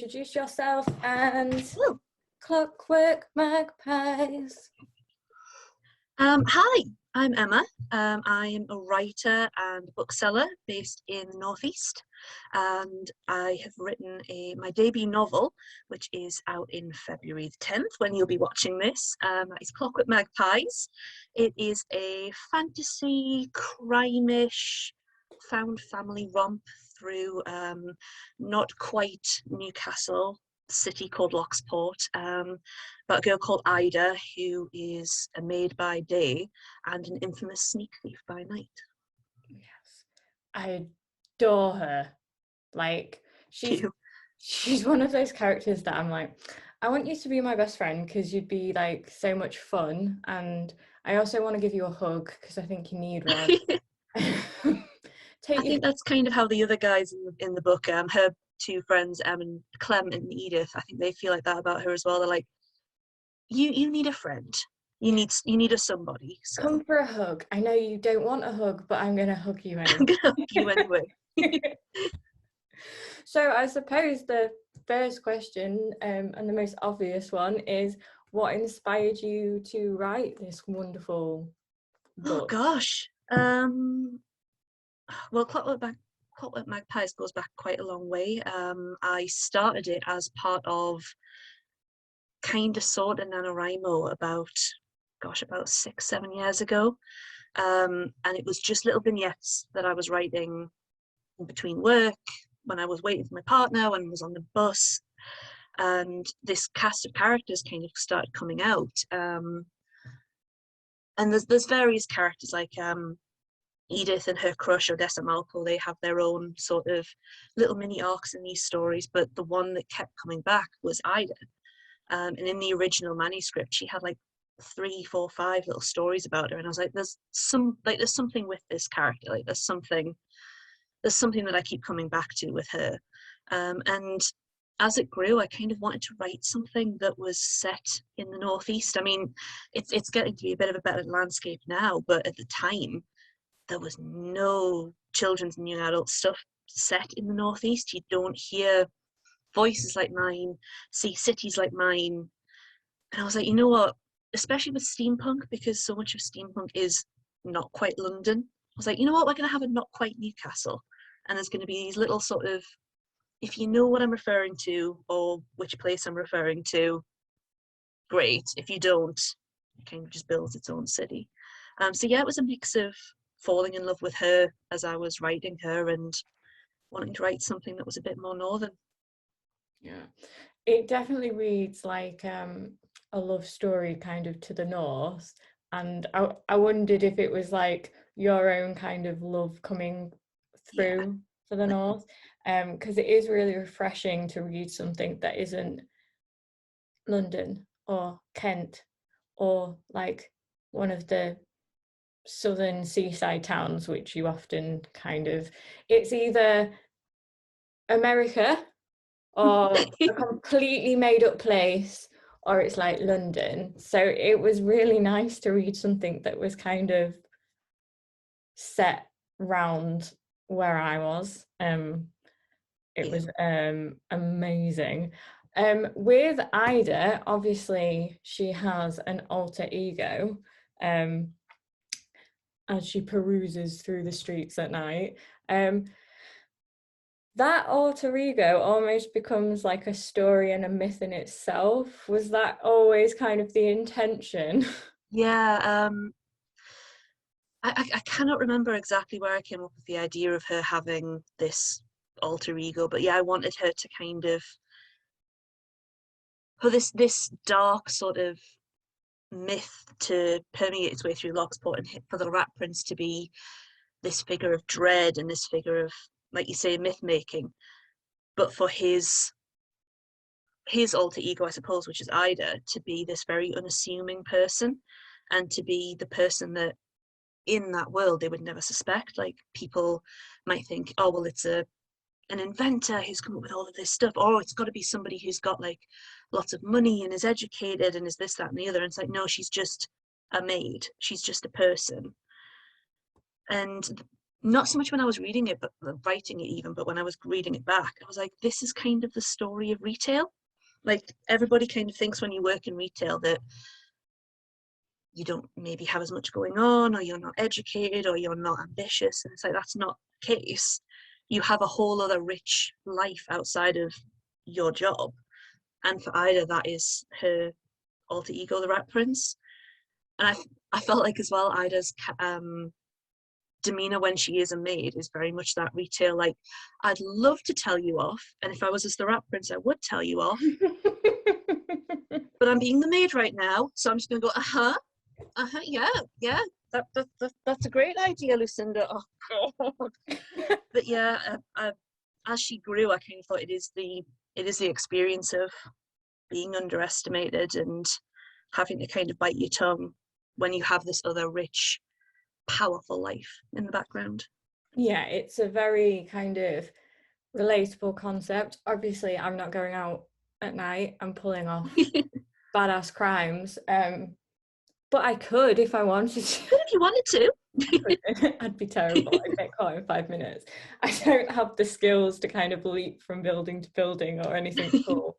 introduce yourself and Hello. Clockwork Magpies. Hi, I'm Emma. I am a writer and bookseller based in the Northeast, and I have written my debut novel, which is out in February the 10th when you'll be watching this. It's Clockwork Magpies. It is a fantasy, crime-ish, found family romp through not quite Newcastle, city called Locksport, about a girl called Ida who is a maid by day and an infamous sneak thief by night. Yes, I adore her. Like she's one of those characters that I'm like, I want you to be my best friend because you'd be like so much fun, and I also want to give you a hug because I think you need one. I think that's kind of how the other guys in the book, her two friends, and Clem and Edith, I think they feel like that about her as well. They're like, you need a friend. You need a somebody. So. Come for a hug. I know you don't want a hug, but I'm gonna hug you anyway. I'm gonna hug you anyway. So I suppose the first question, and the most obvious one, is what inspired you to write this wonderful book? Oh gosh. Well, Clockwork Magpies goes back quite a long way. I started it as part of kind of sort of NaNoWriMo about 6-7 years ago. And it was just little vignettes that I was writing in between work, when I was waiting for my partner, when I was on the bus. And this cast of characters kind of started coming out. And there's various characters like Edith and her crush Odessa Malko. They have their own sort of little mini arcs in these stories, but the one that kept coming back was Ida. And in the original manuscript, she had like 3, 4, 5 little stories about her, and I was like, there's something with this character. Like there's something that I keep coming back to with her. And as it grew, I kind of wanted to write something that was set in the Northeast. I mean, it's getting to be a bit of a better landscape now, but at the time, there was no children's and young adult stuff set in the Northeast. You don't hear voices like mine, see cities like mine. And I was like, you know what, especially with steampunk, because so much of steampunk is not quite London, I was like, you know what, we're going to have a not quite Newcastle. And there's going to be these little sort of, if you know what I'm referring to or which place I'm referring to, great. If you don't, it kind of just builds its own city. So yeah, it was a mix of falling in love with her as I was writing her and wanting to write something that was a bit more northern. Yeah, it definitely reads like a love story kind of to the north, and I wondered if it was like your own kind of love coming through for the north, because it is really refreshing to read something that isn't London or Kent or like one of the southern seaside towns, which you often kind of, it's either America or a completely made up place, or it's like London. So it was really nice to read something that was kind of set round where I was. It was amazing. With Ida, obviously she has an alter ego as she peruses through the streets at night. That alter ego almost becomes like a story and a myth in itself. Was that always kind of the intention? Yeah, I cannot remember exactly where I came up with the idea of her having this alter ego, but yeah, I wanted her to kind of, for this dark sort of myth to permeate its way through Locksport, and for the Rat Prince to be this figure of dread and this figure of, like you say, myth making, but for his alter ego, I suppose, which is Ida, to be this very unassuming person, and to be the person that in that world they would never suspect. Like people might think, oh well, it's an inventor who's come up with all of this stuff, or it's got to be somebody who's got like lots of money and is educated and is this, that, and the other. And it's like, no, she's just a maid. She's just a person. And not so much when I was reading it, but writing it even, but when I was reading it back, I was like, this is kind of the story of retail. Like everybody kind of thinks when you work in retail that you don't maybe have as much going on, or you're not educated, or you're not ambitious. And it's like, that's not the case. You have a whole other rich life outside of your job. And for Ida, that is her alter ego, the Rat Prince. And I felt like as well, Ida's demeanor when she is a maid is very much that retail, like, I'd love to tell you off, and if I was as the Rat Prince I would tell you off, but I'm being the maid right now, so I'm just gonna go, yeah, yeah, that's a great idea, Lucinda. Oh god. But yeah, as she grew, I kind of thought it is the experience of being underestimated and having to kind of bite your tongue when you have this other rich, powerful life in the background. Yeah, it's a very kind of relatable concept. Obviously, I'm not going out at night and pulling off badass crimes, but I could if I wanted to. But if you wanted to. I'd be terrible. I'd get caught in 5 minutes. I don't have the skills to kind of leap from building to building or anything cool.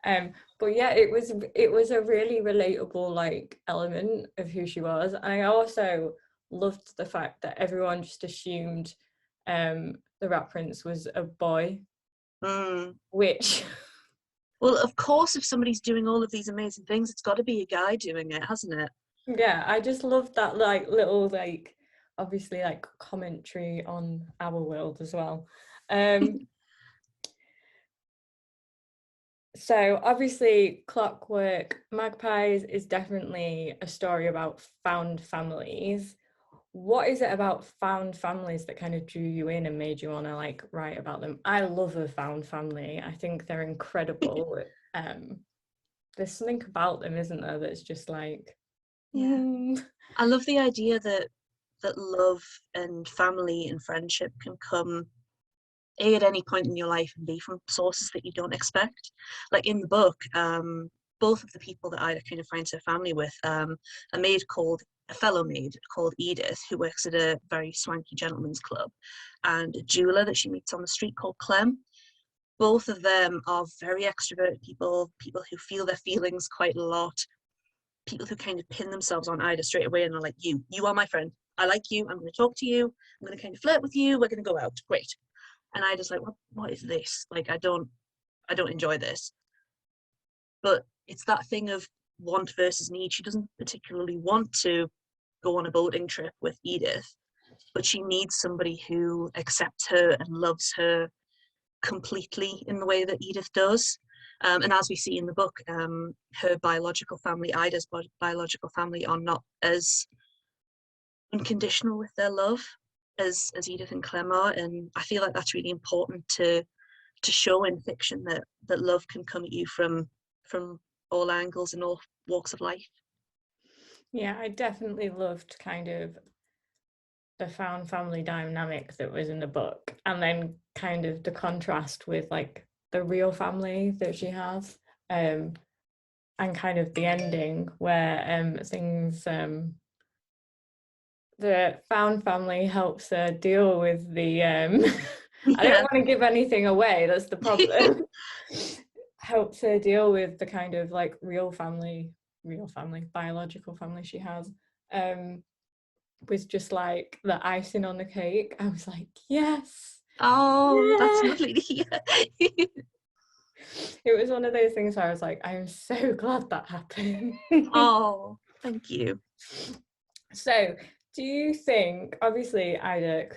But yeah, it was a really relatable like element of who she was. And I also loved the fact that everyone just assumed the Rat Prince was a boy, which Well, of course, if somebody's doing all of these amazing things, it's got to be a guy doing it, hasn't it? yeah, I just loved that like little like obviously like commentary on our world as well. So obviously Clockwork Magpies is definitely a story about found families. What is it about found families that kind of drew you in and made you want to like write about them? I love a found family. I think they're incredible. There's something about them, isn't there, that's just like Yeah. I love the idea that love and family and friendship can come at any point in your life and be from sources that you don't expect. Like in the book, both of the people that Ida kind of finds her family with, a fellow maid called Edith, who works at a very swanky gentleman's club, and a jeweler that she meets on the street called Clem. Both of them are very extroverted people who feel their feelings quite a lot, people who kind of pin themselves on Ida straight away and are like, you are my friend. I like you. I'm going to talk to you. I'm going to kind of flirt with you. We're going to go out. Great. And Ida's like, what is this? Like, I don't enjoy this. But it's that thing of want versus need. She doesn't particularly want to go on a boating trip with Edith, but she needs somebody who accepts her and loves her completely in the way that Edith does. And as we see in the book, her biological family, Ida's biological family, are not as unconditional with their love as Edith and Clem are. And I feel like that's really important to show in fiction, that love can come at you from all angles and all walks of life. Yeah, I definitely loved kind of the found family dynamic that was in the book, and then kind of the contrast with like the real family that she has, and kind of the ending where things the found family helps her deal with the I don't want to give anything away, that's the problem. Helps her deal with the kind of like real family, biological family she has, was just like the icing on the cake. I was like, yes. Oh, that's lovely. It was one of those things where I was like, I am so glad that happened. Oh, thank you. So, do you think, obviously, Ida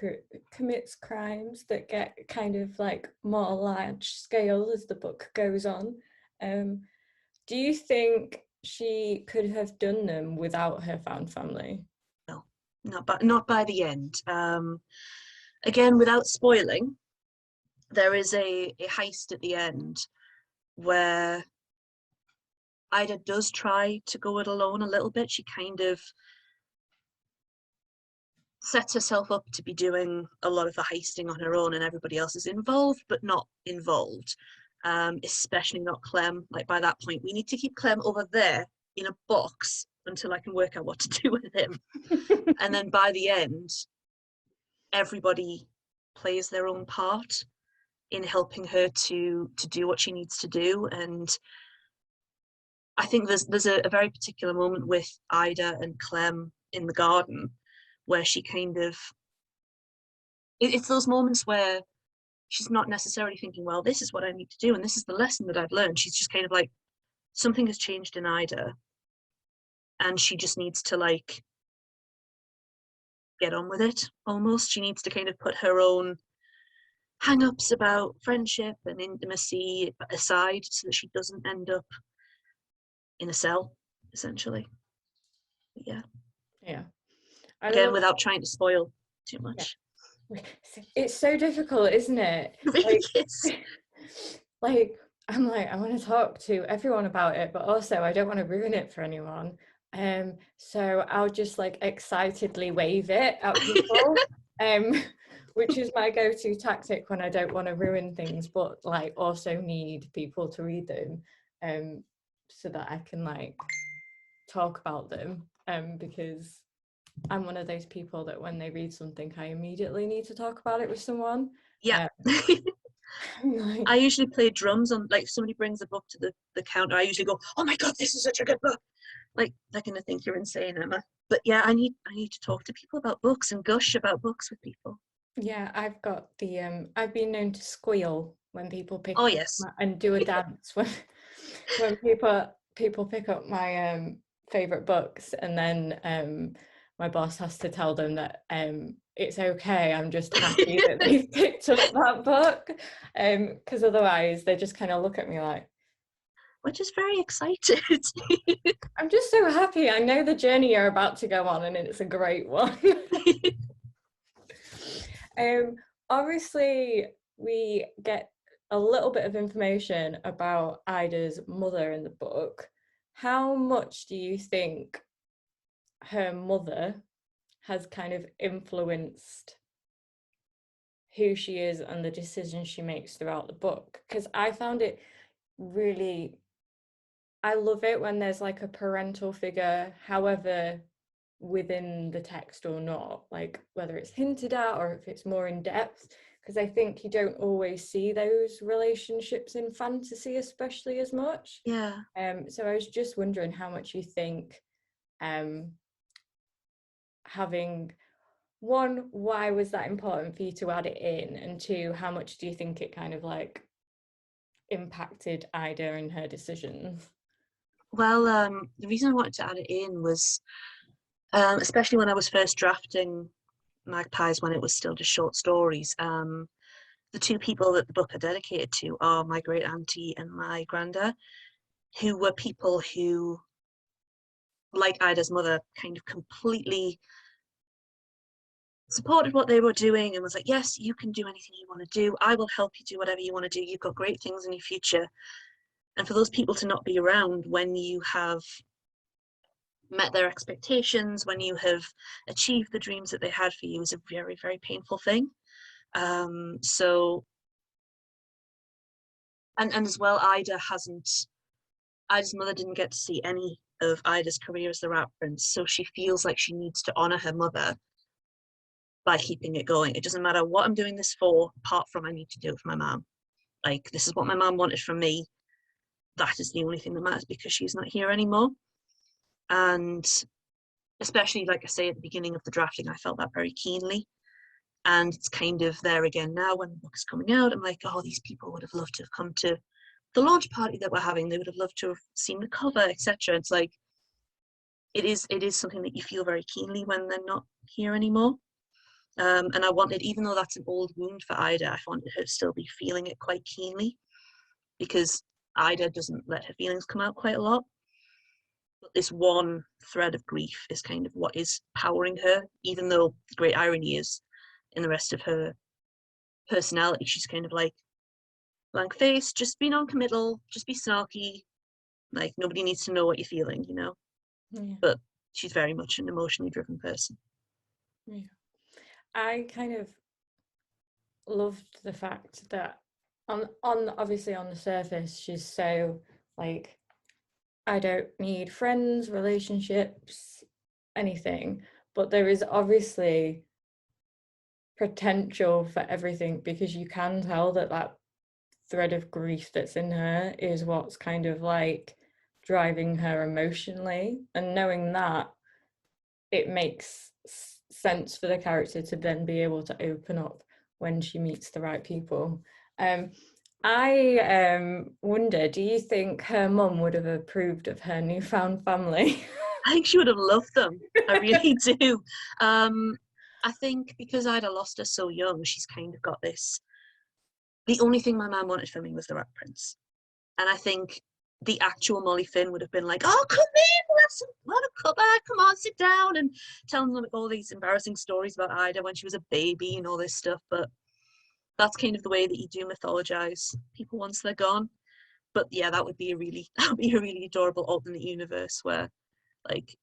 commits crimes that get kind of like more large scale as the book goes on? Do you think she could have done them without her found family? No, not by the end. Again, without spoiling, there is a heist at the end where Ida does try to go it alone a little bit. She kind of sets herself up to be doing a lot of the heisting on her own, and everybody else is involved but not involved, especially not Clem. Like, by that point, we need to keep Clem over there in a box until I can work out what to do with him. And then by the end, everybody plays their own part in helping her to do what she needs to do. And I think there's a very particular moment with Ida and Clem in the garden where she kind of it's those moments where she's not necessarily thinking, well, this is what I need to do and this is the lesson that I've learned. She's just kind of like, something has changed in Ida and she just needs to like get on with it almost. She needs to kind of put her own hang-ups about friendship and intimacy aside so that she doesn't end up in a cell, essentially. But yeah. Yeah. I Again, love, without trying to spoil too yeah. much. It's so difficult, isn't it? It really Like, is. like I'm like, I want to talk to everyone about it, but also I don't want to ruin it for anyone. So I'll just like excitedly wave it at people, um, which is my go-to tactic when I don't want to ruin things, but like also need people to read them, so that I can like talk about them, because I'm one of those people that when they read something, I immediately need to talk about it with someone. Yeah. Like, I usually play drums on, like, if somebody brings a book to the counter, I usually go, oh my God, this is such a good book. Like, they're going to think you're insane, Emma. But yeah, I need to talk to people about books and gush about books with people. yeah, I've got the I've been known to squeal when people pick Oh, up yes. and do a dance when people pick up my favorite books, and then my boss has to tell them that it's okay, I'm just happy that they've picked up that book, because otherwise they just kind of look at me like, We're just very excited. I'm just so happy, I know the journey you're about to go on and it's a great one. Um, Obviously, we get a little bit of information about Ida's mother in the book. How much do you think her mother has kind of influenced who she is and the decisions she makes throughout the book? Because I found it really, I love it when there's like a parental figure, however within the text or not, like whether it's hinted at or if it's more in depth, because I think you don't always see those relationships in fantasy especially as much. Yeah. So I was just wondering how much you think, um having, one, why was that important for you to add it in, and two, how much do you think it kind of like impacted Ida and her decisions? Well, the reason I wanted to add it in was, especially when I was first drafting Magpies when it was still just short stories. The two people that the book are dedicated to are my great auntie and my granda, who were people who, like Ida's mother, kind of completely supported what they were doing and was like, yes, you can do anything you want to do. I will help you do whatever you want to do. You've got great things in your future. And for those people to not be around when you have met their expectations, when you have achieved the dreams that they had for you, is a very, very painful thing. So, and as well, Ida's mother didn't get to see any of Ida's career as the rat prince, so she feels like she needs to honor her mother by keeping it going. It doesn't matter what I'm doing this for, apart from I need to do it for my mom. Like, this is what my mom wanted from me. That is the only thing that matters because she's not here anymore. And especially, like I say, at the beginning of the drafting, I felt that very keenly. And it's kind of there again now when the book is coming out. I'm like, oh, these people would have loved to have come to the launch party that we're having. They would have loved to have seen the cover, etc. It's like it is something that you feel very keenly when they're not here anymore. And I wanted, even though that's an old wound for Ida, I wanted her to still be feeling it quite keenly because Ida doesn't let her feelings come out quite a lot. But this one thread of grief is kind of what is powering her, even though the great irony is in the rest of her personality, she's kind of like blank face, just be non-committal, just be snarky, like nobody needs to know what you're feeling, you know. Yeah, But she's very much an emotionally driven person. yeah. I kind of loved the fact that on obviously on the surface she's so like, I don't need friends, relationships, anything, but there is obviously potential for everything, because you can tell that that thread of grief that's in her is what's kind of like driving her emotionally, and knowing that, it makes sense for the character to then be able to open up when she meets the right people. um I wonder, do you think her mum would have approved of her newfound family? I think she would have loved them. I really do. I think because I'd have lost her so young, she's kind of got this. The only thing my mum wanted for me was the Rat Prince. And I think the actual Molly Finn would have been like, "Oh, come in, we'll have a cuppa, come on, sit down," and telling them all these embarrassing stories about Ida when she was a baby and all this stuff. But that's kind of the way that you do mythologize people once they're gone. But yeah, that would be a really that would be a really adorable alternate universe where like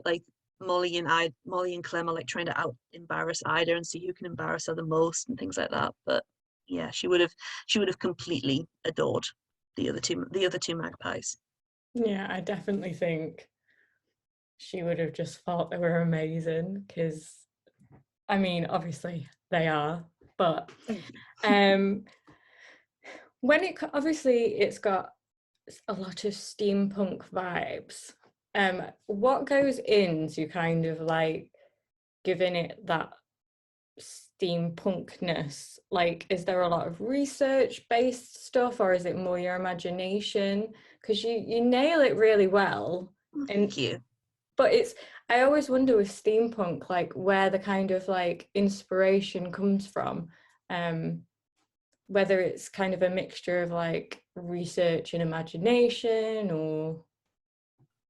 like Molly and Clem are like trying to out embarrass Ida and see who can embarrass her the most and things like that. But yeah, she would have completely adored the other two magpies. Yeah, I definitely think she would have just thought they were amazing, because I mean, obviously they are, but Thank you. um when obviously it's got a lot of steampunk vibes. What goes into kind of like giving it that steampunkness? Like, is there a lot of research based stuff, or is it more your imagination? Because you nail it really well. Well, And thank you. but it's, I always wonder with steampunk, like where the kind of like inspiration comes from. um whether it's kind of a mixture of like research and imagination, or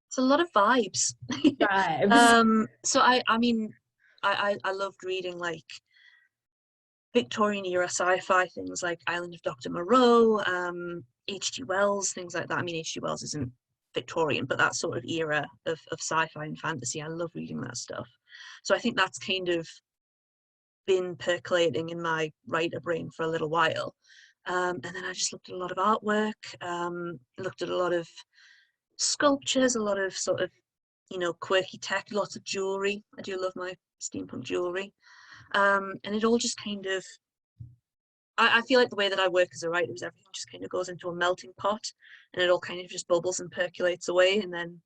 It's a lot of vibes. vibes. So I mean, I loved reading like Victorian era sci-fi things like Island of Dr. Moreau, H.G. Wells, things like that. I mean, H.G. Wells isn't Victorian, but that sort of era of sci-fi and fantasy. I love reading that stuff. So I think that's kind of been percolating in my writer brain for a little while. And then I just looked at a lot of artwork, looked at a lot of sculptures, a lot of sort of, quirky tech, lots of jewelry. I do love my steampunk jewelry. And it all just kind of, I feel like the way that I work as a writer is everything just kind of goes into a melting pot and it all kind of just bubbles and percolates away and then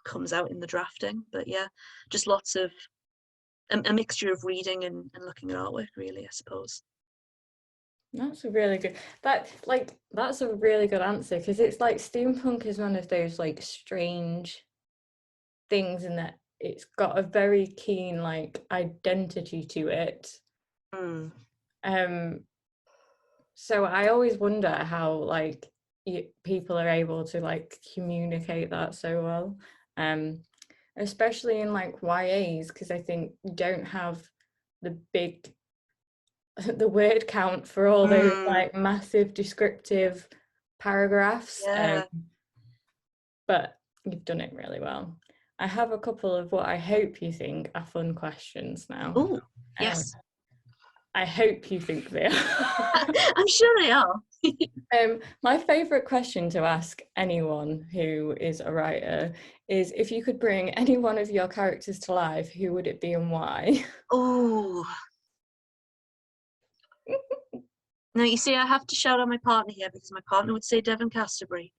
comes out in the drafting. But yeah, just lots of a mixture of reading and looking at artwork, really, I suppose. That's a really good, that's a really good answer, because it's like steampunk is one of those like strange things in that it's got a very keen like identity to it. Mm. um so I always wonder how like people are able to like communicate that so well, um especially in like YAs, because I think you don't have the big the word count for all those Mm. like massive descriptive paragraphs. Yeah. But you've done it really well. I have a couple of what I hope you think are fun questions now. Oh, um, yes. I hope you think they are. I'm sure they are. My favourite question to ask anyone who is a writer is, if you could bring any one of your characters to life, who would it be and why? Oh, now you see, I have to shout out my partner here because my partner would say Devon Casterbury.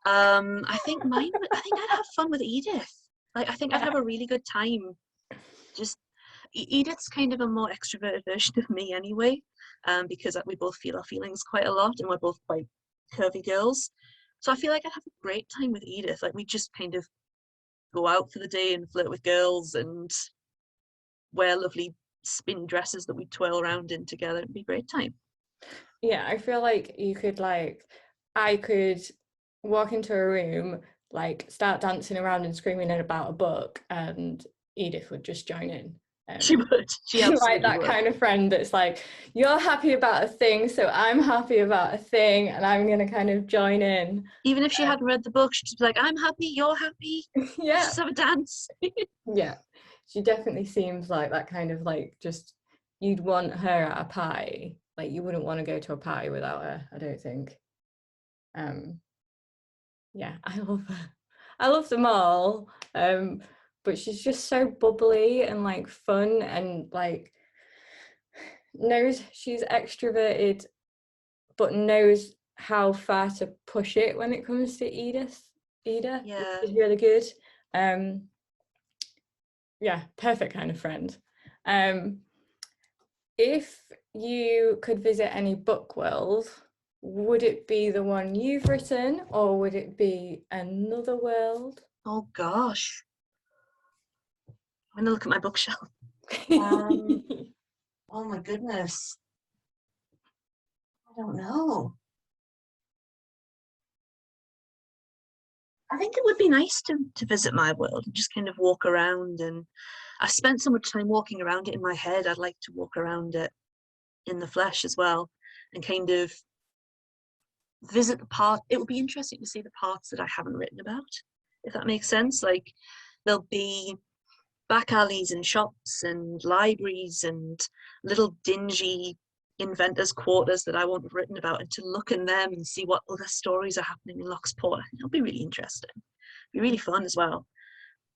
I think I think I'd have fun with Edith. Like, I think I'd have a really good time. Just Edith's kind of a more extroverted version of me anyway, because we both feel our feelings quite a lot and we're both quite curvy girls. So I feel like I'd have a great time with Edith. Like, we just kind of go out for the day and flirt with girls and wear lovely spinny dresses that we twirl around in together. It'd be a great time. Yeah, I feel like you could like, I could walk into a room, like start dancing around and screaming about a book, and Edith would just join in. She would. She Like absolutely that would. kind of friend that's like, you're happy about a thing, so I'm happy about a thing, and I'm gonna kind of join in. Even if she hadn't read the book, she'd just be like, "I'm happy, you're happy. Let's Yeah, just have a dance." yeah. She definitely seems like that kind of like, just, you'd want her at a party. Like you wouldn't want to go to a party without her, I don't think. Um, yeah, I love her. I love them all. But she's just so bubbly and like fun, and like knows she's extroverted, but knows how far to push it when it comes to Ida, which Yeah. is really good. Yeah, perfect kind of friend. If you could visit any book world, would it be the one you've written, or would it be another world? Oh gosh. I'm gonna look at my bookshelf. Um, oh my goodness. I don't know. I think it would be nice to visit my world and just kind of walk around. And I spent so much time walking around it in my head. I'd like to walk around it in the flesh as well and kind of visit the part. It would be interesting to see the parts that I haven't written about, if that makes sense. Like there'll be back alleys and shops and libraries and little dingy inventors' quarters that I won't have written about, and to look in them and see what other stories are happening in Locksport. I think it'll be really interesting. It'll be really fun as well.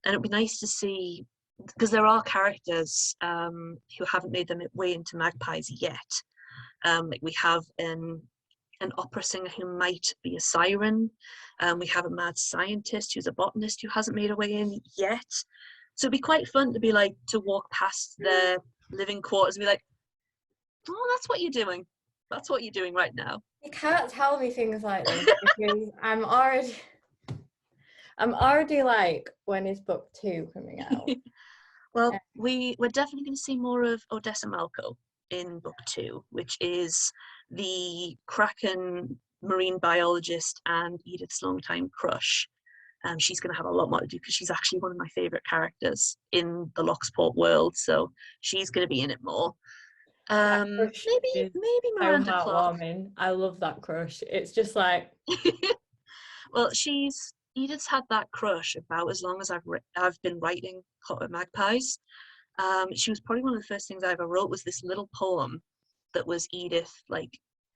And it'd be nice to see, because there are characters who haven't made their way into Magpies yet. Like we have an opera singer who might be a siren. We have a mad scientist who's a botanist who hasn't made her way in yet. So it'd be quite fun to be like, to walk past their living quarters and be like, oh, that's what you're doing. That's what you're doing right now. You can't tell me things like this because I'm already like, when is book 2 coming out? Well, we're definitely going to see more of Odessa Malko in book 2, which is the Kraken marine biologist and Edith's longtime crush. She's going to have a lot more to do because she's actually one of my favorite characters in the Locksport world, so she's going to be in it more. That crush is Maybe so Miranda Clark. heartwarming. I love that crush. It's just like, Well, Edith's had that crush about as long as I've been writing Clockwork Magpies. She was probably one of the first things I ever wrote was this little poem that was Edith like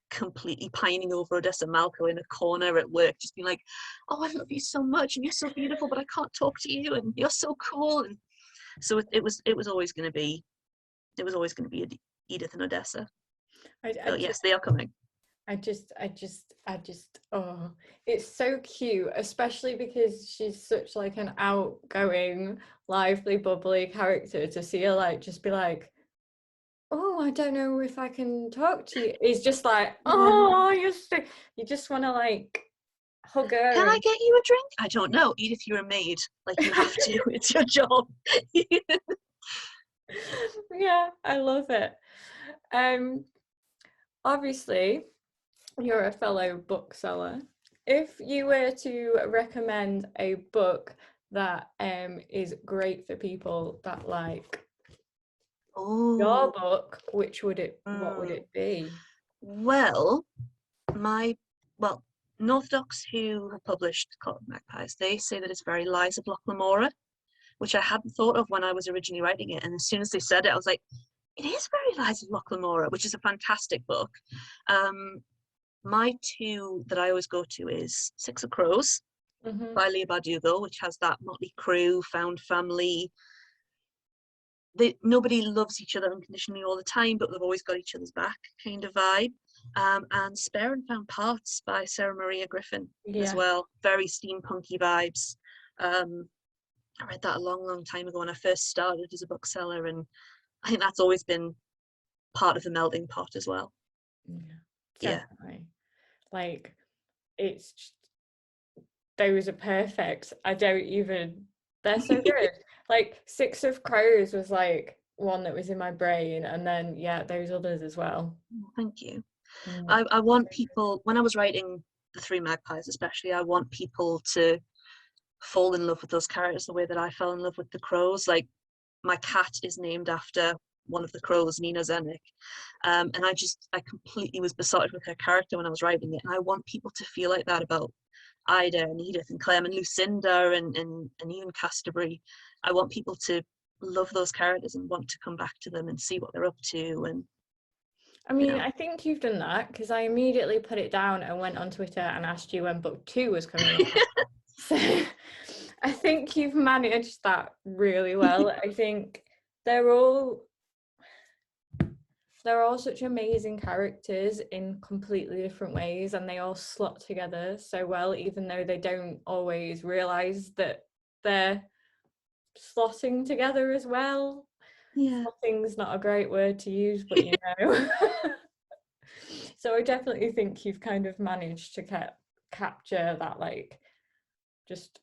completely pining over Odessa Malko in a corner at work, just being like, "Oh, I love you so much, and you're so beautiful, but I can't talk to you, and you're so cool." And so it was always going to be Edith and Odessa. I So yes, they are coming. oh, it's so cute, especially because she's such like an outgoing, lively, bubbly character. To see her like just be like, oh, I don't know if I can talk to you. It's just like, oh, you just want to like hug her. Can I get you a drink? I don't know. Edith, you're a maid. Like you have to. It's your job. Yeah, I love it. Obviously, you're a fellow bookseller. If you were to recommend a book that is great for people that like your book, what would it be? Well, Northdocks, who have published Clockwork Magpies, they say that it's very Lies of Lochlamora, which I hadn't thought of when I was originally writing it. And as soon as they said it, I was like, it is very Lies of Lochlamora, which is a fantastic book. My two that I always go to is Six of Crows by Leigh Bardugo, which has that motley crew, found family. Nobody loves each other unconditionally all the time, but they've always got each other's back kind of vibe. And Spare and Found Parts by Sarah Maria Griffin as well. Very steampunky vibes. I read that a long time ago when I first started as a bookseller, and I think that's always been part of the melting pot as well. Definitely. Like, it's just, those are perfect. They're so good. Like Six of Crows was like one that was in my brain, and then those others as well. Thank you. I want people, when I was writing the Three Magpies especially, I want people to fall in love with those characters the way that I fell in love with the crows. Like my cat is named after one of the crows, Nina Zenik. And I completely was besotted with her character when I was writing it. And I want people to feel like that about Ida and Edith and Clem and Lucinda and even Casterbury. I want people to love those characters and want to come back to them and see what they're up to. And I mean, I think you've done that because I immediately put it down and went on Twitter and asked you when book 2 was coming out. So I think you've managed that really well. I think they're all they're all such amazing characters in completely different ways, and they all slot together so well, even though they don't always realize that they're slotting together as well. Yeah. Slotting's not a great word to use, but you know. So I definitely think you've kind of managed to capture that, like, just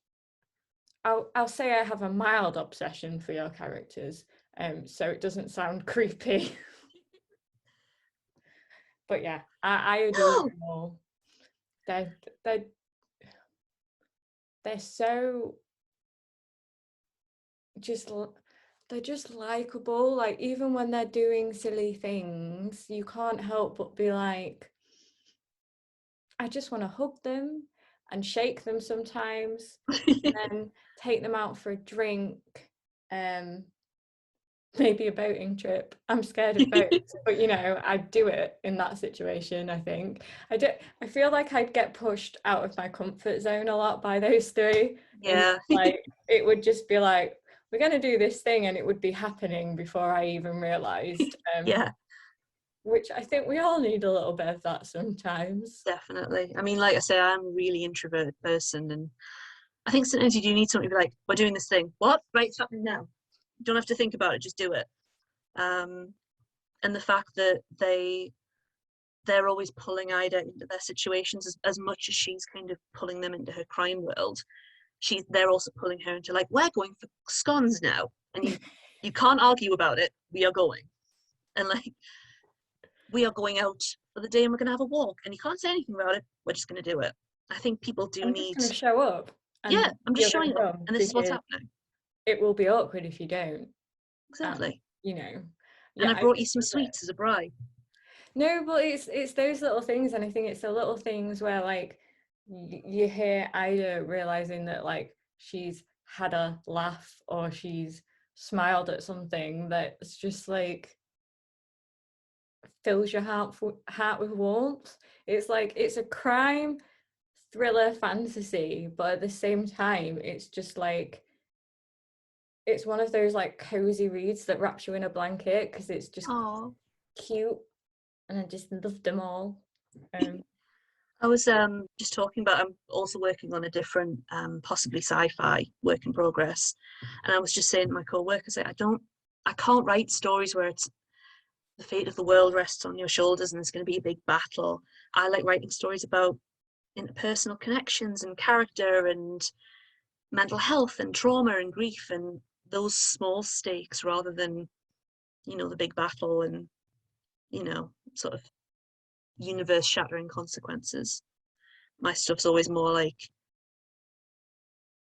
I'll say I have a mild obsession for your characters, so it doesn't sound creepy. But yeah, I adore No. them all. They're they're they're so just they're just likable. Like, even when they're doing silly things, you can't help but be like, I just want to hug them and shake them sometimes, and then take them out for a drink. Um, Maybe a boating trip. I'm scared of boats, but you know, I'd do it in that situation, I think. I feel like I'd get pushed out of my comfort zone a lot by those three. And Yeah. like, it would just be like, we're gonna do this thing, and it would be happening before I even realized. Yeah, Which I think we all need a little bit of that sometimes. definitely. I mean, like I say, I'm a really introverted person, and I think sometimes you do need somebody to be like, we're doing this thing. What? Right, it's happening now. You don't have to think about it, just do it. Um, and the fact that they're always pulling Ida into their situations as much as she's kind of pulling them into her crime world, they're also pulling her into, like, we're going for scones now. And you can't argue about it. We are going. And like, we are going out for the day and we're gonna have a walk. And you can't say anything about it. We're just gonna do it. I think people do I'm just need, gonna show up, yeah, and I'm just you're gonna showing up come and this is what's because happening. it will be awkward if you don't. And Exactly. you know, And yeah, I I brought you just some love it. sweets as a bribe. No, but it's those little things, and I think it's the little things where, like, you hear Ida realizing that, like, she's had a laugh or she's smiled at something that's just like fills your heart with warmth. It's like, it's a crime thriller fantasy, but at the same time, it's just like, it's one of those like cozy reads that wraps you in a blanket because it's just Oh. cute, and I just love them all. Um, I was just talking about, I'm also working on a different possibly sci-fi work in progress. And I was just saying to my co-workers, I can't write stories where it's the fate of the world rests on your shoulders and there's going to be a big battle. I like writing stories about interpersonal connections and character and mental health and trauma and grief and those small stakes rather than, the big battle and, sort of universe shattering consequences. My stuff's always more like,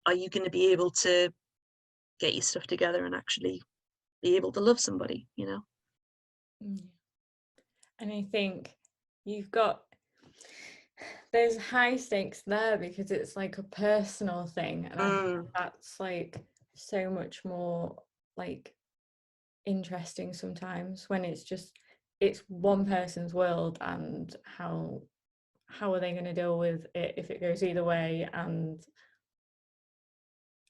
are you going to be able to get your stuff together and actually be able to love somebody? mm. And I think you've got there's high stakes there because it's like a personal thing, and I think Mm. that's like so much more like interesting sometimes when it's one person's world, and how are they going to deal with it if it goes either way, and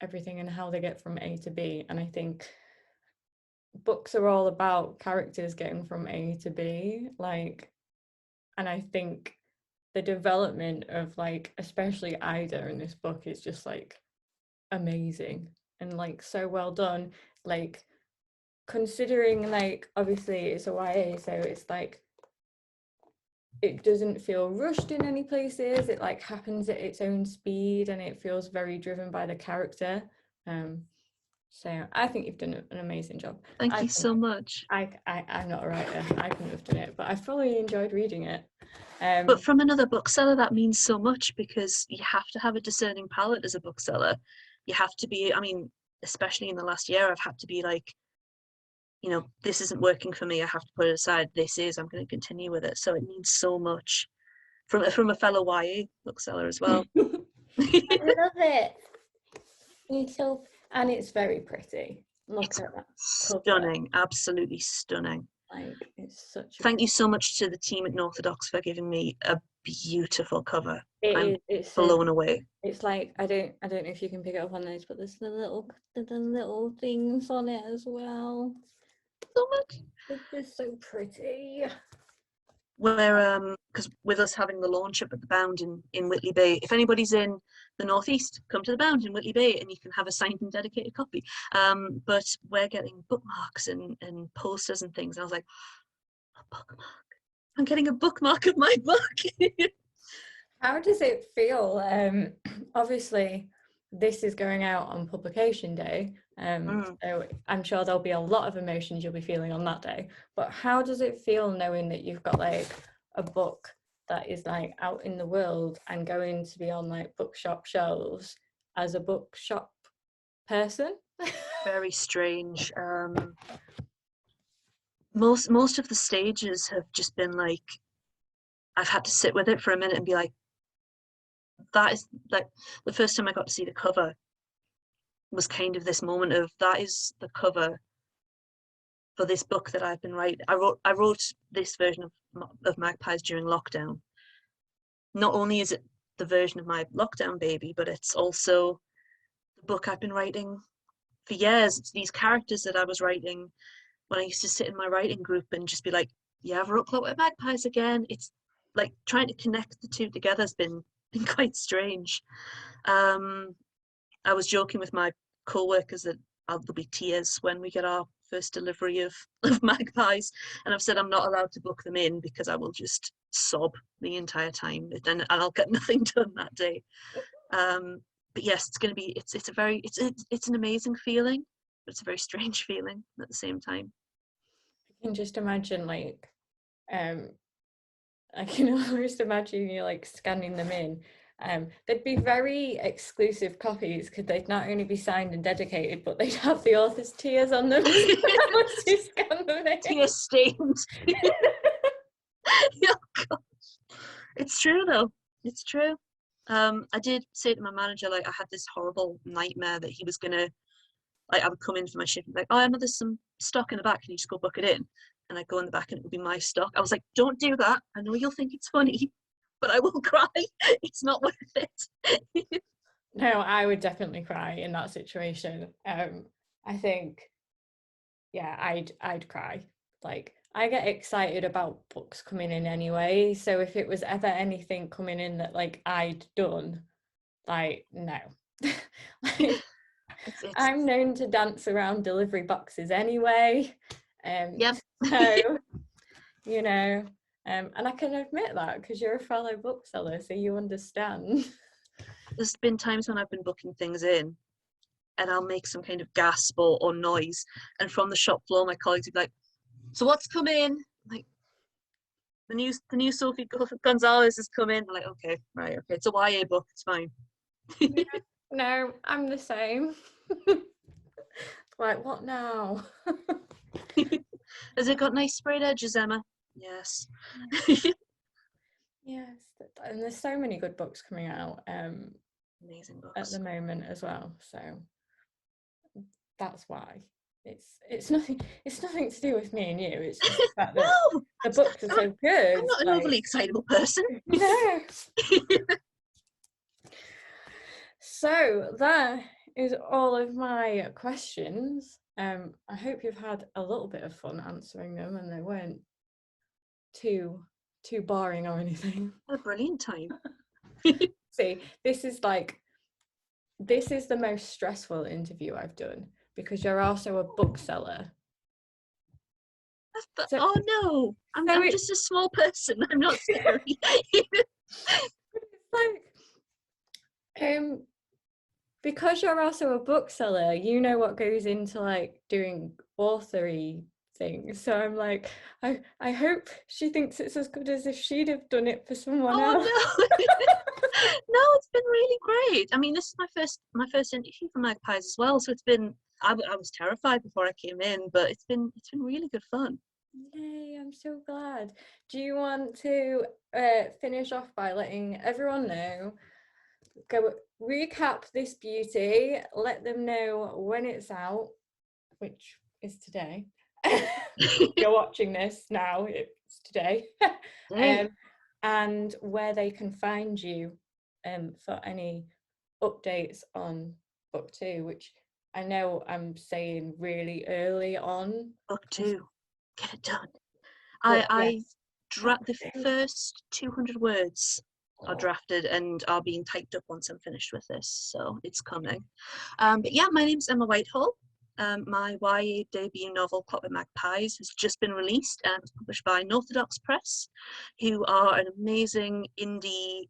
everything, and how they get from A to B. And I think books are all about characters getting from A to B, like, and I think the development of, like, especially Ida in this book is just like amazing and like so well done, like, considering, like, obviously it's a YA, so it's like it doesn't feel rushed in any places. It like happens at its own speed, and it feels very driven by the character. um so I think you've done an amazing job. Thank I you think so much. I'm not a writer. I couldn't have done it, but I fully enjoyed reading it. But um from another bookseller, that means so much because you have to have a discerning palate as a bookseller. You have to be, I mean, especially in the last year, I've had to be like, this isn't working for me. I have to put it aside. I'm going to continue with it. So it means so much from a fellow YA bookseller as well. I love it. It's so, and it's very pretty. Look It's at that cover. stunning, absolutely stunning. Like, it's such a Thank you so much to the team at Northodox for giving me a beautiful cover. it I'm is it's a blown away. it's like, I don't know if you can pick it up on those, but there's the little things on it as well. so much. It's just so pretty. Where because with us having the launch up at the Bound in Whitley Bay, if anybody's in the northeast, come to the Bound in Whitley Bay and you can have a signed and dedicated copy. But we're getting bookmarks and posters and things, and I was like, a bookmark, I'm getting a bookmark of my book. How does it feel? Obviously, this is going out on publication day, so I'm sure there'll be a lot of emotions you'll be feeling on that day. But how does it feel knowing that you've got like a book that is like out in the world and going to be on like bookshop shelves as a bookshop person? Very strange. Most of the stages have just been like, I've had to sit with it for a minute and be like, that is like the first time I got to see the cover was kind of this moment of, that is the cover for this book that I've been writing. I wrote this version of Magpies during lockdown. Not only is it the version of my lockdown baby, but it's also the book I've been writing for years. It's these characters that I was writing when I used to sit in my writing group and just be like, yeah, I've wrote Clockwork Magpies again. It's like trying to connect the two together has been quite strange. I was joking with my co-workers that there'll be tears when we get our first delivery of Magpies, and I've said I'm not allowed to book them in because I will just sob the entire time and I'll get nothing done that day. But yes, it's going to be, it's a very, it's an amazing feeling, but it's a very strange feeling at the same time. I can just imagine like I can almost imagine you like scanning them in. They'd be very exclusive copies because they'd not only be signed and dedicated, but they'd have the author's tears on them as well once you scan them in. Tear stained. Oh gosh. It's true though. It's true. I did say to my manager, like, I had this horrible nightmare that he was gonna, like, I would come in for my shift and be like, oh Emma, there's some stock in the back, can you just go book it in? And I'd go in the back and it would be my stock. I was like, don't do that. I know you'll think it's funny, but I will cry. It's not worth it. No, I would definitely cry in that situation. I think, yeah, I'd cry. Like, I get excited about books coming in anyway. So if it was ever anything coming in that like I'd done, like, no. Like, I'm known to dance around delivery boxes anyway. Yep. So, you know, and I can admit that because you're a fellow bookseller, so you understand. There's been times when I've been booking things in and I'll make some kind of gasp or noise, and from the shop floor my colleagues will be like, so what's come in? Like, the new Sophie Gonzalez has come in. I'm like, okay, right, okay, it's a YA book, it's fine. Yeah, no, I'm the same. Like, what now? Has it got nice sprayed edges, Emma? Yes. Yes, and there's so many good books coming out Amazing at books. the moment as well, so that's why it's nothing to do with me and you. It's just the fact that No, the books are so good. I'm not an like, overly excitable person. No. So that is all of my questions. I hope you've had a little bit of fun answering them and they weren't too boring or anything. A brilliant time. See, this is the most stressful interview I've done because you're also a bookseller. But So, oh no, I'm just a small person. I'm not scary. It's like, because you're also a bookseller, you know what goes into like doing authory things. So I'm like, I hope she thinks it's as good as if she'd have done it for someone else. No. No, it's been really great. I mean, this is my first interview for Magpies as well. So it's been, I was terrified before I came in, but it's been really good fun. Yay, I'm so glad. Do you want to finish off by letting everyone know, go recap this beauty, let them know when it's out, which is today. You're watching this now, it's today. And where they can find you for any updates on book 2, which I know I'm saying really early on, Book and two, get it done. but yeah, I book the two. first 200 words are drafted and are being typed up once I'm finished with this, so it's coming. But yeah, my name's Emma Whitehall. My YA debut novel, Clockwork Magpies, has just been released and published by Unorthodox Press, who are an amazing indie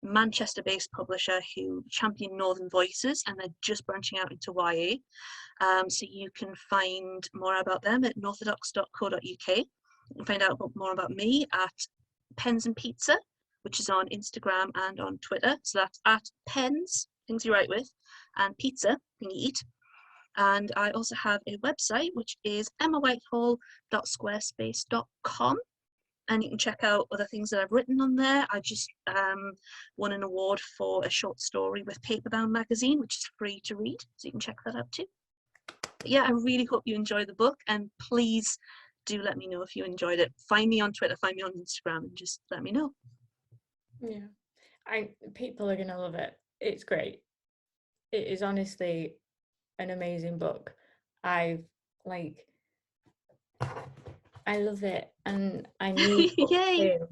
Manchester-based publisher who champion Northern voices, and they're just branching out into YA. So you can find more about them at northodox.co.uk. You can find out more about me at Pens and Pizza, which is on Instagram and on Twitter. So that's at pens, things you write with, and pizza, thing you eat. And I also have a website, which is emmawhitehall.squarespace.com. And you can check out other things that I've written on there. I just won an award for a short story with Paperbound magazine, which is free to read. So you can check that out too. But yeah, I really hope you enjoy the book, and please do let me know if you enjoyed it. Find me on Twitter, find me on Instagram, and just let me know. Yeah, people are gonna love it. It's great. It is honestly an amazing book. I've like I love it, and I need book Yay! two.